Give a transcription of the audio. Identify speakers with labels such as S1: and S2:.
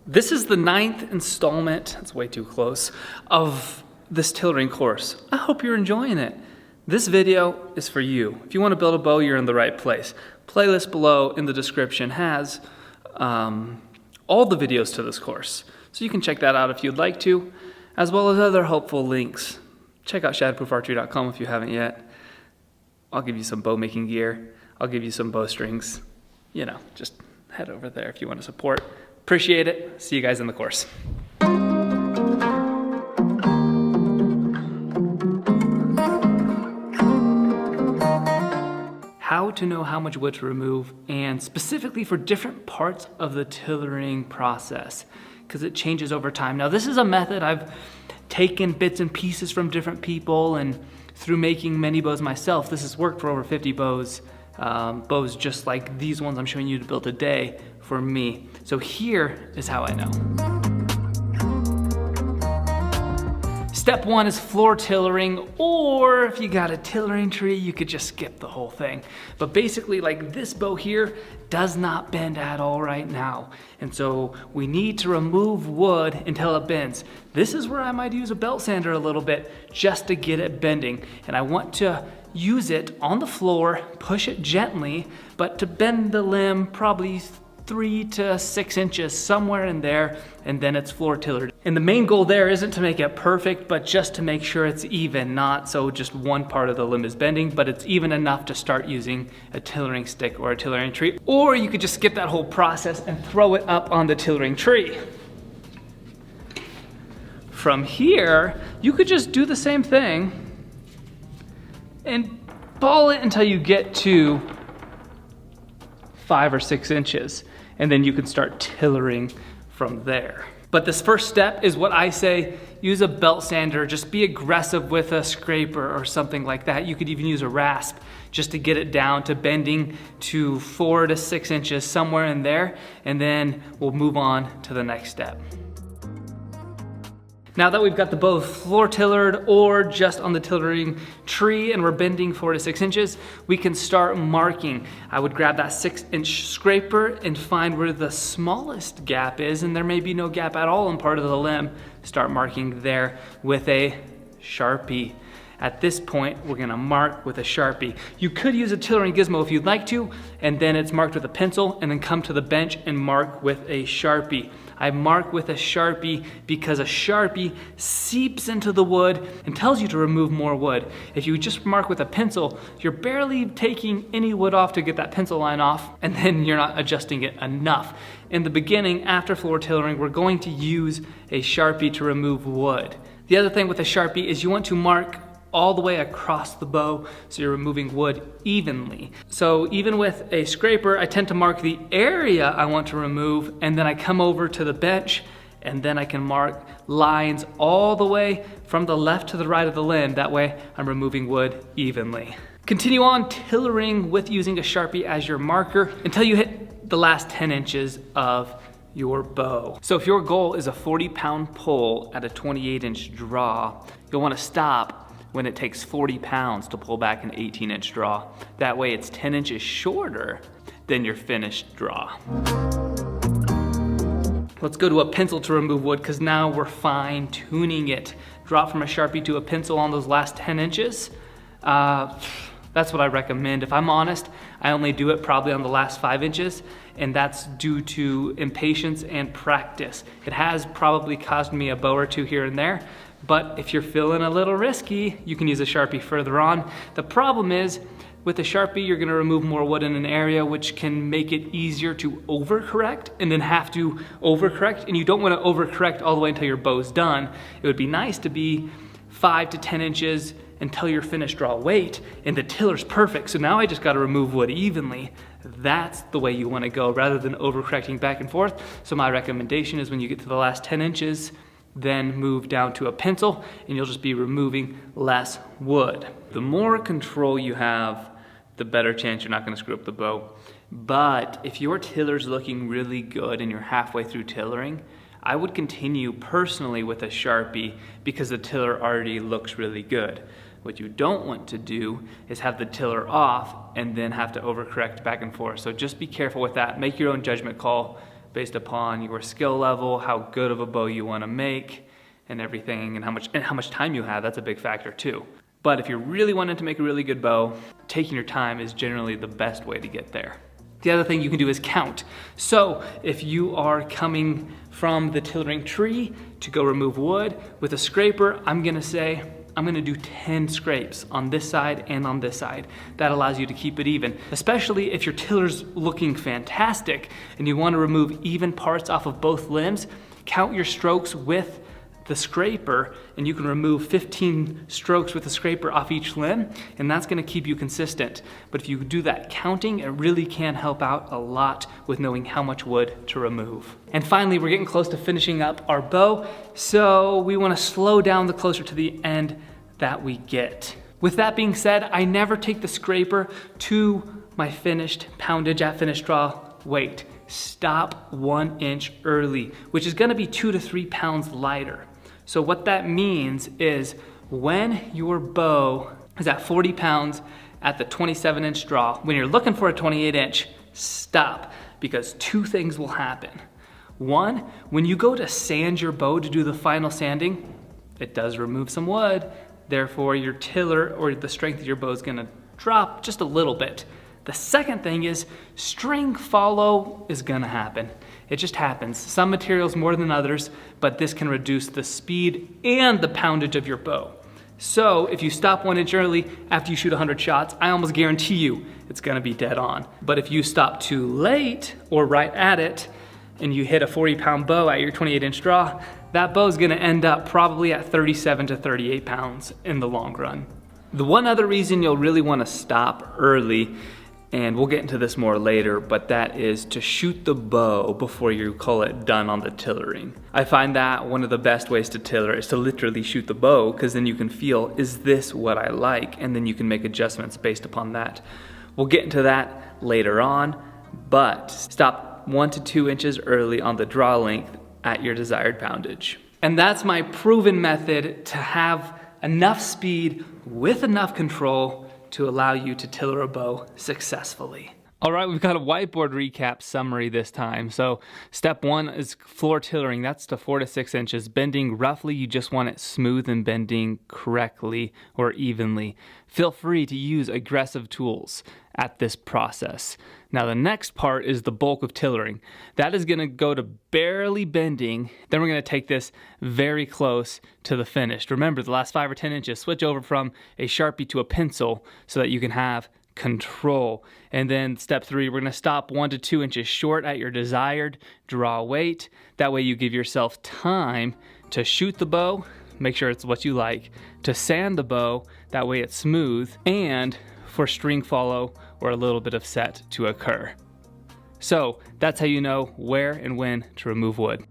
S1: This is the 9th installment, that's way too close, of this tillering course. I hope you're enjoying it. This video is for you. If you want to build a bow, you're in the right place. Playlist below in the description has all the videos to this course. So you can check that out if you'd like to, as well as other helpful links. Check out shatterproofarchery.com if you haven't yet. I'll give you some bow making gear. I'll give you some bowstrings. You know, just head over there if you want to support. Appreciate it. See you guys in the course. How to know how much wood to remove, and specifically for different parts of the tillering process, because it changes over time. Now, this is a method I've taken bits and pieces from different people, and through making many bows myself, this has worked for over 50 bows. Bows just like these ones I'm showing you to build today for me. So here is how I know. Step 1 is floor tillering, or if you got a tillering tree, you could just skip the whole thing. But basically, like this bow here does not bend at all right now. And so we need to remove wood until it bends. This is where I might use a belt sander a little bit just to get it bending. And I want to use it on the floor, push it gently, but to bend the limb probably 3 to 6 inches, somewhere in there, and then it's floor tillered. And the main goal there isn't to make it perfect, but just to make sure it's even, not so just one part of the limb is bending, but it's even enough to start using a tillering stick or a tillering tree. Or you could just skip that whole process and throw it up on the tillering tree. From here, you could just do the same thing and ball it until you get to 5 or 6 inches, and then you can start tillering from there. But this first step is what I say, use a belt sander, just be aggressive with a scraper or something like that. You could even use a rasp just to get it down to bending to 4 to 6 inches, somewhere in there, and then we'll move on to the next step. Now that we've got the bow floor tillered or just on the tillering tree and we're bending 4 to 6 inches, we can start marking. I would grab that 6-inch scraper and find where the smallest gap is, and there may be no gap at all in part of the limb. Start marking there with a Sharpie. At this point, we're gonna mark with a Sharpie. You could use a tillering gizmo if you'd like to, and then it's marked with a pencil, and then come to the bench and mark with a Sharpie. I mark with a Sharpie because a Sharpie seeps into the wood and tells you to remove more wood. If you just mark with a pencil, you're barely taking any wood off to get that pencil line off, and then you're not adjusting it enough. In the beginning, after floor tillering, we're going to use a Sharpie to remove wood. The other thing with a Sharpie is you want to mark all the way across the bow so you're removing wood evenly. So even with a scraper, I tend to mark the area I want to remove, and then I come over to the bench, and then I can mark lines all the way from the left to the right of the limb. That way I'm removing wood evenly. Continue on tillering with using a Sharpie as your marker until you hit the last 10 inches of your bow. So if your goal is a 40-pound pull at a 28-inch draw, you'll want to stop when it takes 40 pounds to pull back an 18-inch draw. That way it's 10 inches shorter than your finished draw. Let's go to a pencil to remove wood, because now we're fine-tuning it. Drop from a Sharpie to a pencil on those last 10 inches. That's what I recommend. If I'm honest, I only do it probably on the last 5 inches, and that's due to impatience and practice. It has probably cost me a bow or two here and there, but if you're feeling a little risky, you can use a Sharpie further on. The problem is, with a Sharpie, you're gonna remove more wood in an area, which can make it easier to overcorrect and then have to overcorrect, and you don't wanna overcorrect all the way until your bow's done. It would be nice to be 5 to 10 inches until your finished draw weight, and the tiller's perfect. So now I just gotta remove wood evenly. That's the way you wanna go, rather than overcorrecting back and forth. So my recommendation is when you get to the last 10 inches, then move down to a pencil, and you'll just be removing less wood. The more control you have, the better chance you're not gonna screw up the bow. But if your tiller's looking really good and you're halfway through tillering, I would continue personally with a Sharpie because the tiller already looks really good. What you don't want to do is have the tiller off and then have to overcorrect back and forth. So just be careful with that. Make your own judgment call based upon your skill level, how good of a bow you want to make, and everything, and how much time you have. That's a big factor too. But if you're really wanting to make a really good bow, taking your time is generally the best way to get there. The other thing you can do is count. So if you are coming from the tillering tree to go remove wood with a scraper, I'm gonna do 10 scrapes on this side and on this side. That allows you to keep it even, especially if your tiller's looking fantastic and you wanna remove even parts off of both limbs. Count your strokes with the scraper, and you can remove 15 strokes with the scraper off each limb, and that's gonna keep you consistent. But if you do that counting, it really can help out a lot with knowing how much wood to remove. And finally, we're getting close to finishing up our bow, so we wanna slow down the closer to the end that we get. With that being said, I never take the scraper to my finished poundage at finished draw weight. Stop 1 inch early, which is gonna be 2 to 3 pounds lighter. So what that means is when your bow is at 40 pounds at the 27 inch draw, when you're looking for a 28 inch, stop, because 2 things will happen. 1, when you go to sand your bow to do the final sanding, it does remove some wood, therefore your tiller or the strength of your bow is gonna drop just a little bit. The second thing is string follow is gonna happen. It just happens. Some materials more than others, but this can reduce the speed and the poundage of your bow. So if you stop 1 inch early after you shoot 100 shots, I almost guarantee you it's gonna be dead on. But if you stop too late or right at it and you hit a 40-pound bow at your 28 inch draw, that bow is gonna end up probably at 37 to 38 pounds in the long run. The one other reason you'll really wanna stop early, and we'll get into this more later, but that is to shoot the bow before you call it done on the tillering. I find that one of the best ways to tiller is to literally shoot the bow, because then you can feel, is this what I like? And then you can make adjustments based upon that. We'll get into that later on, but stop 1 to 2 inches early on the draw length at your desired poundage. And that's my proven method to have enough speed with enough control to allow you to tiller a bow successfully. All right, we've got a whiteboard recap summary this time. So step 1 is floor tillering. That's to 4 to 6 inches. Bending roughly, you just want it smooth and bending correctly or evenly. Feel free to use aggressive tools at this process. Now the next part is the bulk of tillering. That is gonna go to barely bending. Then we're gonna take this very close to the finished. Remember, the last 5 or 10 inches, switch over from a Sharpie to a pencil so that you can have control. And then step 3, we're gonna stop 1 to 2 inches short at your desired draw weight. That way you give yourself time to shoot the bow, make sure it's what you like, to sand the bow, that way it's smooth, and for string follow or a little bit of set to occur. So that's how you know where and when to remove wood.